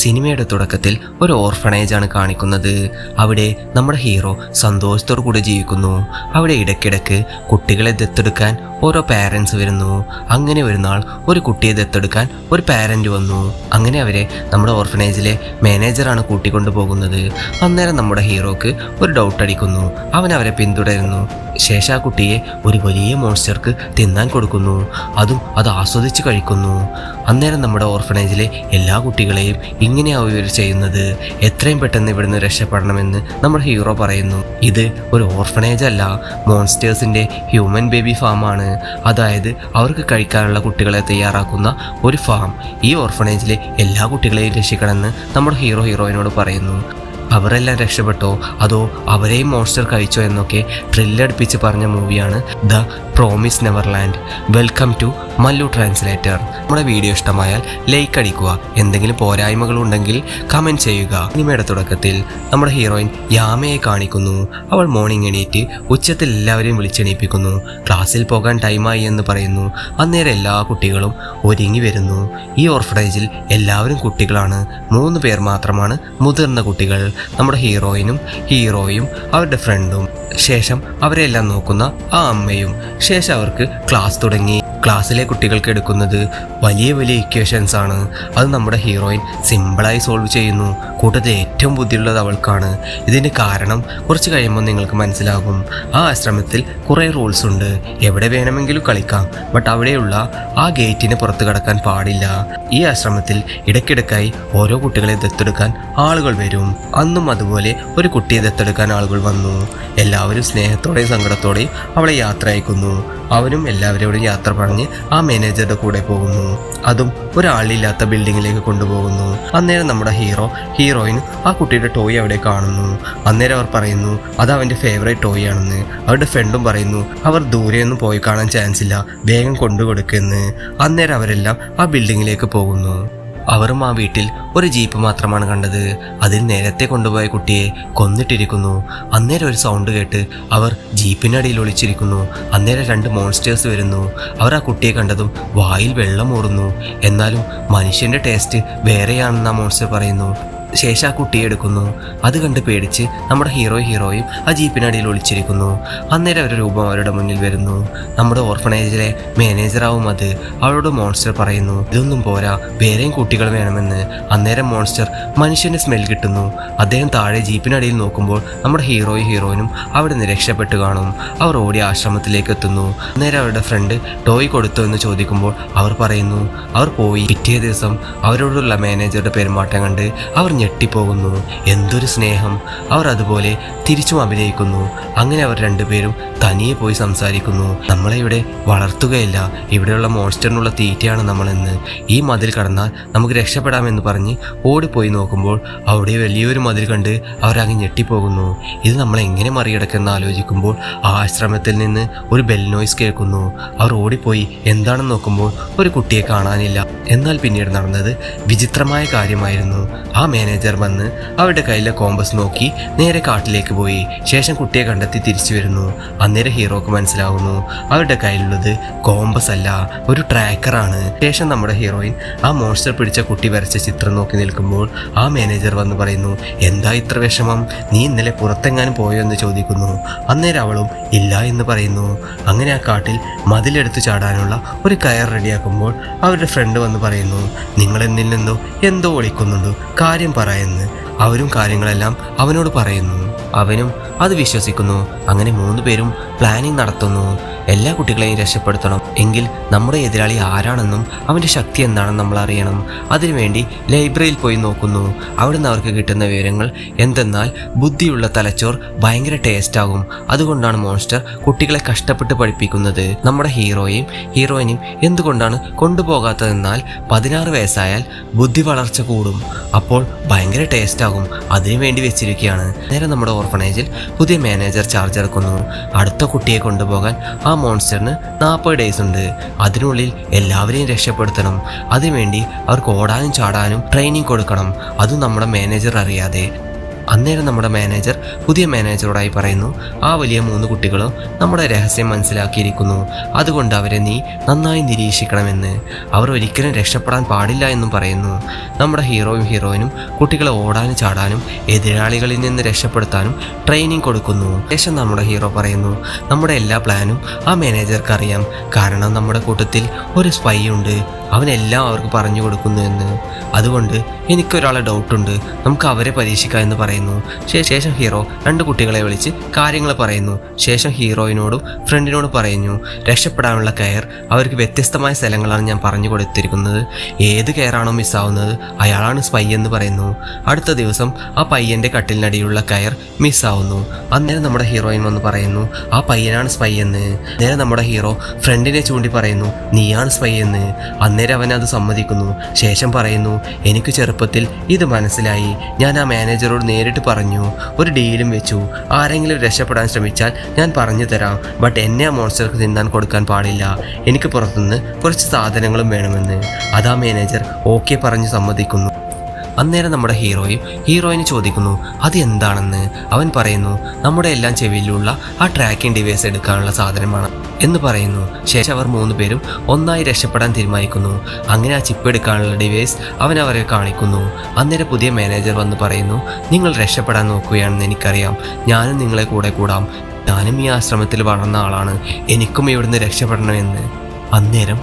സിനിമയുടെ തുടക്കത്തിൽ ഒരു ഓർഫണേജാണ് കാണിക്കുന്നത്. അവിടെ നമ്മുടെ ഹീറോ സന്തോഷത്തോടു കൂടി ജീവിക്കുന്നു. അവിടെ ഇടയ്ക്കിടയ്ക്ക് കുട്ടികളെ ദത്തെടുക്കാൻ ഓരോ പാരൻസ് വരുന്നു. അങ്ങനെ ഒരു നാൾ ഒരു കുട്ടിയെ ദത്തെടുക്കാൻ ഒരു പാരന്റ് വന്നു. അങ്ങനെ അവരെ നമ്മുടെ ഓർഫനേജിലെ മാനേജറാണ് കൂട്ടിക്കൊണ്ടു പോകുന്നത്. അന്നേരം നമ്മുടെ ഹീറോക്ക് ഒരു ഡൗട്ട് അടിക്കുന്നു. അവൻ അവരെ പിന്തുടരുന്നു. ശേഷം ആ കുട്ടിയെ ഒരു വലിയ മോൺസ്റ്റർക്ക് തിന്നാൻ കൊടുക്കുന്നു. അത് ആസ്വദിച്ച് കഴിക്കുന്നു. അന്നേരം നമ്മുടെ ഓർഫനേജിലെ എല്ലാ കുട്ടികളെയും ഇങ്ങനെയാവും ഇവർ ചെയ്യുന്നത്. എത്രയും പെട്ടെന്ന് ഇവിടുന്ന് രക്ഷപ്പെടണമെന്ന് നമ്മുടെ ഹീറോ പറയുന്നു. ഇത് ഒരു ഓർഫനേജ് അല്ല, മോൺസ്റ്റേഴ്സിൻ്റെ ഹ്യൂമൻ ബേബി ഫാമാണ്. അതായത് അവർക്ക് കഴിക്കാനുള്ള കുട്ടികളെ തയ്യാറാക്കുന്ന ഒരു ഫാം. ഈ ഓർഫനേജിലെ എല്ലാ കുട്ടികളെയും രക്ഷിക്കണമെന്ന് നമ്മുടെ ഹീറോയിനോട് പറയുന്നു. അവരെല്ലാം രക്ഷപ്പെട്ടോ അതോ അവരെയും മോൺസ്റ്റർ കഴിച്ചോ എന്നൊക്കെ ത്രില്ലടിപ്പിച്ച് പറഞ്ഞ മൂവിയാണ് the promise neverland. Welcome to Mallu translator. നമ്മുടെ വീഡിയോ ഇഷ്ടമായാൽ ലൈക്ക് അടിക്കുക. എന്തെങ്കിലും പോരായ്മകളുണ്ടെങ്കിൽ കമൻറ്റ് ചെയ്യുക. സിനിമയുടെ തുടക്കത്തിൽ നമ്മുടെ ഹീറോയിൻ യാമയെ കാണിക്കുന്നു. അവൾ മോർണിംഗ് എണീറ്റ് ഉച്ചത്തിൽ എല്ലാവരെയും വിളിച്ചെണീപ്പിക്കുന്നു. ക്ലാസ്സിൽ പോകാൻ ടൈമായി എന്ന് പറയുന്നു. അന്നേരം എല്ലാ കുട്ടികളും ഒരുങ്ങി വരുന്നു. ഈ ഓർഫനേജിൽ എല്ലാവരും കുട്ടികളാണ്. 3 പേർ മാത്രമാണ് മുതിർന്ന കുട്ടികൾ. നമ്മുടെ ഹീറോയും അവരുടെ ഫ്രണ്ടും, ശേഷം അവരെല്ലാം നോക്കുന്ന ആ അമ്മയും. ശേഷം അവർക്ക് ക്ലാസ് തുടങ്ങി. ക്ലാസ്സിലെ കുട്ടികൾക്ക് എടുക്കുന്നത് വലിയ വലിയ ഇക്വേഷൻസ് ആണ്. അത് നമ്മുടെ ഹീറോയിൻ സിമ്പിളായി സോൾവ് ചെയ്യുന്നു. കൂട്ടത്തിൽ ഏറ്റവും ബുദ്ധിയുള്ളത് അവൾക്കാണ്. ഇതിന് കാരണം കുറച്ച് കഴിയുമ്പോൾ നിങ്ങൾക്ക് മനസ്സിലാകും. ആ ആശ്രമത്തിൽ കുറേ റൂൾസ് ഉണ്ട്. എവിടെ വേണമെങ്കിലും കളിക്കാം, ബട്ട് അവിടെയുള്ള ആ ഗേറ്റിന് പുറത്ത് കടക്കാൻ പാടില്ല. ഈ ആശ്രമത്തിൽ ഇടയ്ക്കിടയ്ക്കായി ഓരോ കുട്ടികളെ ദത്തെടുക്കാൻ ആളുകൾ വരും. അന്നും അതുപോലെ ഒരു കുട്ടിയെ ദത്തെടുക്കാൻ ആളുകൾ വന്നു. എല്ലാവരും സ്നേഹത്തോടെയും സങ്കടത്തോടെയും അവളെ യാത്ര അയക്കുന്നു. അവനും എല്ലാവരോടും യാത്ര പറഞ്ഞ് ആ മാനേജറുടെ കൂടെ പോകുന്നു. അതും ഒരാളില്ലാത്ത ബിൽഡിങ്ങിലേക്ക് കൊണ്ടുപോകുന്നു. അന്നേരം നമ്മുടെ ഹീറോയിന് ആ കുട്ടിയുടെ ടോയ് അവിടെ കാണുന്നു. അന്നേരം അവർ പറയുന്നു അത് അവൻ്റെ ഫേവറേറ്റ് ടോയ് ആണെന്ന്. അവരുടെ ഫ്രണ്ടും പറയുന്നു അവർ ദൂരെയൊന്നും പോയി കാണാൻ ചാൻസ് ഇല്ല, വേഗം കൊണ്ടുകൊടുക്കുമെന്ന്. അന്നേരം അവരെല്ലാം ആ ബിൽഡിങ്ങിലേക്ക് പോകുന്നു. അവരും ആ വീട്ടിൽ ഒരു ജീപ്പ് മാത്രമാണ് കണ്ടത്. അതിൽ നേരത്തെ കൊണ്ടുപോയ കുട്ടിയെ കൊന്നിട്ടിരിക്കുന്നു. അന്നേരം ഒരു സൗണ്ട് കേട്ട് അവർ ജീപ്പിനടിയിൽ ഒളിച്ചിരിക്കുന്നു. അന്നേരം 2 മോൺസ്റ്റേഴ്സ് വരുന്നു. അവർ ആ കുട്ടിയെ കണ്ടതും വായിൽ വെള്ളം ഊറുന്നു. എന്നാലും മനുഷ്യൻ്റെ ടേസ്റ്റ് വേറെയാണെന്ന് ആ മോൺസ്റ്റർ പറയുന്നു. ശേഷം ആ കുട്ടിയെ എടുക്കുന്നു. അത് കണ്ട് പേടിച്ച് നമ്മുടെ ഹീറോയും ആ ജീപ്പിനടിയിൽ ഒളിച്ചിരിക്കുന്നു. അന്നേരം അവരുടെ രൂപം അവരുടെ മുന്നിൽ വരുന്നു. നമ്മുടെ ഓർഫനേജിലെ മാനേജറാവും അത്. അവളോട് മോൺസ്റ്റർ പറയുന്നു ഇതൊന്നും പോരാ, വേറെയും കുട്ടികൾ വേണമെന്ന്. അന്നേരം മോൺസ്റ്റർ മനുഷ്യൻ്റെ സ്മെൽ കിട്ടുന്നു. അദ്ദേഹം താഴെ ജീപ്പിനടിയിൽ നോക്കുമ്പോൾ നമ്മുടെ ഹീറോയിനും അവിടെ നിന്ന് രക്ഷപ്പെട്ട് കാണും. അവർ ഓടി ആശ്രമത്തിലേക്ക് എത്തുന്നു. അന്നേരം അവരുടെ ഫ്രണ്ട് ടോയ് കൊടുത്തോ എന്ന് ചോദിക്കുമ്പോൾ അവർ പറയുന്നു അവർ പോയി. പിറ്റേ ദിവസം അവരോടുള്ള മാനേജറുടെ പെരുമാറ്റം കണ്ട് അവർ ഞെട്ടിപ്പോകുന്നു. എന്തൊരു സ്നേഹം! അവർ അതുപോലെ തിരിച്ചും അഭിനയിക്കുന്നു. അങ്ങനെ അവർ 2 പേരും തനിയെ പോയി സംസാരിക്കുന്നു. നമ്മളെ ഇവിടെ വളർത്തുകയില്ല, ഇവിടെയുള്ള മോൺസ്റ്ററിനുള്ള തീറ്റയാണ് നമ്മളെന്ന്. ഈ മതിൽ കടന്നാൽ നമുക്ക് രക്ഷപ്പെടാമെന്ന് പറഞ്ഞ് ഓടിപ്പോയി നോക്കുമ്പോൾ അവിടെ വലിയൊരു മതിൽ കണ്ട് അവരാകെ ഞെട്ടിപ്പോകുന്നു. ഇത് നമ്മളെങ്ങനെ മറികടക്കുമെന്ന് ആലോചിക്കുമ്പോൾ ആ ആശ്രമത്തിൽ നിന്ന് ഒരു ബെൽ നോയ്സ് കേൾക്കുന്നു. അവർ ഓടിപ്പോയി എന്താണെന്ന് നോക്കുമ്പോൾ ഒരു കുട്ടിയെ കാണാനില്ല. എന്നാൽ പിന്നീട് നടന്നത് വിചിത്രമായ കാര്യമായിരുന്നു. ആ മാനേജർ വന്ന് അവരുടെ കയ്യിലെ കോമ്പസ് നോക്കി നേരെ കാട്ടിലേക്ക് പോയി. ശേഷം കുട്ടിയെ കണ്ടെത്തി തിരിച്ചു വരുന്നു. അന്നേരം ഹീറോക്ക് മനസ്സിലാവുന്നു അവരുടെ കയ്യിലുള്ളത് കോമ്പസ് അല്ല, ഒരു ട്രാക്കറാണ്. ശേഷം നമ്മുടെ ഹീറോയിൻ ആ മോൺസ്റ്റർ പിടിച്ച കുട്ടി വരച്ച ചിത്രം നോക്കി നിൽക്കുമ്പോൾ ആ മാനേജർ വന്ന് പറയുന്നു എന്താ ഇത്ര വിഷമം, നീ ഇന്നലെ പുറത്തെങ്ങാനും പോയോ എന്ന് ചോദിക്കുന്നു. അന്നേരം അവളും ഇല്ല എന്ന് പറയുന്നു. അങ്ങനെ ആ കാട്ടിൽ മതിലെടുത്ത് ചാടാനുള്ള ഒരു കയർ റെഡിയാക്കുമ്പോൾ അവരുടെ ഫ്രണ്ട് വന്ന് പറയുന്നു നിങ്ങൾ എന്നിൽ നിന്നോ എന്തോ ഒളിക്കുന്നുണ്ടോ, കാര്യം പറയുന്നു. അവരും കാര്യങ്ങളെല്ലാം അവനോട് പറയുന്നു. അവനും അത് വിശ്വസിക്കുന്നു. അങ്ങനെ 3 പേരും പ്ലാനിങ് നടത്തുന്നു. എല്ലാ കുട്ടികളെയും രക്ഷപ്പെടുത്തണം എങ്കിൽ നമ്മുടെ എതിരാളി ആരാണെന്നും അവൻ്റെ ശക്തി എന്താണെന്ന് നമ്മൾ അറിയണം. അതിനുവേണ്ടി ലൈബ്രറിയിൽ പോയി നോക്കുന്നു. അവിടുന്ന് അവർക്ക് കിട്ടുന്ന വിവരങ്ങൾ എന്തെന്നാൽ ബുദ്ധിയുള്ള തലച്ചോർ ഭയങ്കര ടേസ്റ്റാകും. അതുകൊണ്ടാണ് മോൺസ്റ്റർ കുട്ടികളെ കഷ്ടപ്പെട്ട് പഠിപ്പിക്കുന്നത്. നമ്മുടെ ഹീറോയിനും എന്തുകൊണ്ടാണ് കൊണ്ടുപോകാത്തതെന്നാൽ 16 വയസ്സായാൽ ബുദ്ധി വളർച്ച കൂടും, അപ്പോൾ ഭയങ്കര ടേസ്റ്റാകും, അതിനുവേണ്ടി വെച്ചിരിക്കുകയാണ്. നേരെ നമ്മുടെ ഓർഫനേജിൽ പുതിയ മാനേജർ ചാർജ് എടുക്കുന്നു. അടുത്ത കുട്ടിയെ കൊണ്ടുപോകാൻ ആ മോൺസ്റ്ററിന് 40 ഡേയ്സ് ഉണ്ട്. അതിനുള്ളിൽ എല്ലാവരെയും രക്ഷപ്പെടുത്തണം. അതിനുവേണ്ടി അവർക്ക് ഓടാനും ചാടാനും ട്രെയിനിങ് കൊടുക്കണം. അതും നമ്മുടെ മാനേജർ അറിയാതെ. അന്നേരം നമ്മുടെ മാനേജർ പുതിയ മാനേജറോടായി പറയുന്നു, ആ വലിയ 3 കുട്ടികളും നമ്മുടെ രഹസ്യം മനസ്സിലാക്കിയിരിക്കുന്നു, അതുകൊണ്ട് അവരെ നീ നന്നായി നിരീക്ഷിക്കണമെന്ന്. അവർ ഒരിക്കലും രക്ഷപ്പെടാൻ പാടില്ല എന്നും പറയുന്നു. നമ്മുടെ ഹീറോയും ഹീറോയിനും കുട്ടികളെ ഓടാനും ചാടാനും എതിരാളികളിൽ നിന്ന് രക്ഷപ്പെടുത്താനും ട്രെയിനിങ് കൊടുക്കുന്നു. ശേഷം നമ്മുടെ ഹീറോ പറയുന്നു, നമ്മുടെ എല്ലാ പ്ലാനും ആ മാനേജർക്ക് അറിയാം, കാരണം നമ്മുടെ കൂട്ടത്തിൽ ഒരു സ്പൈ ഉണ്ട്, അവനെല്ലാം അവർക്ക് പറഞ്ഞു കൊടുക്കുന്നു എന്ന്. അതുകൊണ്ട് എനിക്കൊരാളെ ഡൗട്ടുണ്ട്, നമുക്ക് അവരെ പരീക്ഷിക്കാം എന്ന് പറയുന്നു. ശേഷം ഹീറോ 2 കുട്ടികളെ വിളിച്ച് കാര്യങ്ങൾ പറയുന്നു. ശേഷം ഹീറോയിനോടും ഫ്രണ്ടിനോടും പറയുന്നു, രക്ഷപ്പെടാനുള്ള കെയർ അവർക്ക് വ്യത്യസ്തമായ സ്ഥലങ്ങളാണ് ഞാൻ പറഞ്ഞു കൊടുത്തിരിക്കുന്നത്, ഏത് കെയറാണോ മിസ്സാവുന്നത് അയാളാണ് സ്പൈ എന്ന് പറയുന്നു. അടുത്ത ദിവസം ആ പയ്യൻ്റെ കട്ടിലിനടിയിലുള്ള കെയർ മിസ്സാവുന്നു. അന്നേരം നമ്മുടെ ഹീറോയിൻ വന്ന് പറയുന്നു, ആ പയ്യനാണ് സ്പൈ എന്ന്. നേരെ നമ്മുടെ ഹീറോ ഫ്രണ്ടിനെ ചൂണ്ടി പറയുന്നു, നീയാണ് സ്പൈ എന്ന്. അന്നേരം അവൻ അത് സമ്മതിക്കുന്നു. ശേഷം പറയുന്നു, എനിക്ക് ചെറുപ്പത്തിൽ ഇത് മനസ്സിലായി, ഞാൻ ആ മാനേജറോട് നേരിട്ട് പറഞ്ഞു, ഒരു ഡീലും വെച്ചു, ആരെങ്കിലും രക്ഷപ്പെടാൻ ശ്രമിച്ചാൽ ഞാൻ പറഞ്ഞു തരാം, ബട്ട് എന്നെ ആ മോൺസ്റ്റർക്ക് തിന്നാൻ കൊടുക്കാൻ പാടില്ല, എനിക്ക് പുറത്തുനിന്ന് കുറച്ച് സാധനങ്ങളും വേണമെന്ന്. അതാ മാനേജർ ഓക്കെ പറഞ്ഞ് സമ്മതിക്കുന്നു. അന്നേരം നമ്മുടെ ഹീറോയിന് ചോദിക്കുന്നു അത് എന്താണെന്ന്. അവൻ പറയുന്നു, നമ്മുടെ എല്ലാം ചെവിയിലുള്ള ആ ട്രാക്കിംഗ് ഡിവൈസ് എടുക്കാനുള്ള സാധനമാണ് എന്ന് പറയുന്നു. ശേഷം അവർ 3 പേരും ഒന്നായി രക്ഷപ്പെടാൻ തീരുമാനിക്കുന്നു. അങ്ങനെ ആ ചിപ്പ് എടുക്കാനുള്ള ഡിവൈസ് അവരെ കാണിക്കുന്നു. അന്നേരം പുതിയ മാനേജർ വന്ന് പറയുന്നു, നിങ്ങൾ രക്ഷപ്പെടാൻ നോക്കുകയാണെന്ന് എനിക്കറിയാം, ഞാനും നിങ്ങളെ കൂടെ കൂടാം, ഞാനും ഈ ആശ്രമത്തിൽ വളർന്ന ആളാണ്, എനിക്കും ഇവിടുന്ന് രക്ഷപ്പെടണമെന്ന്. അന്നേരം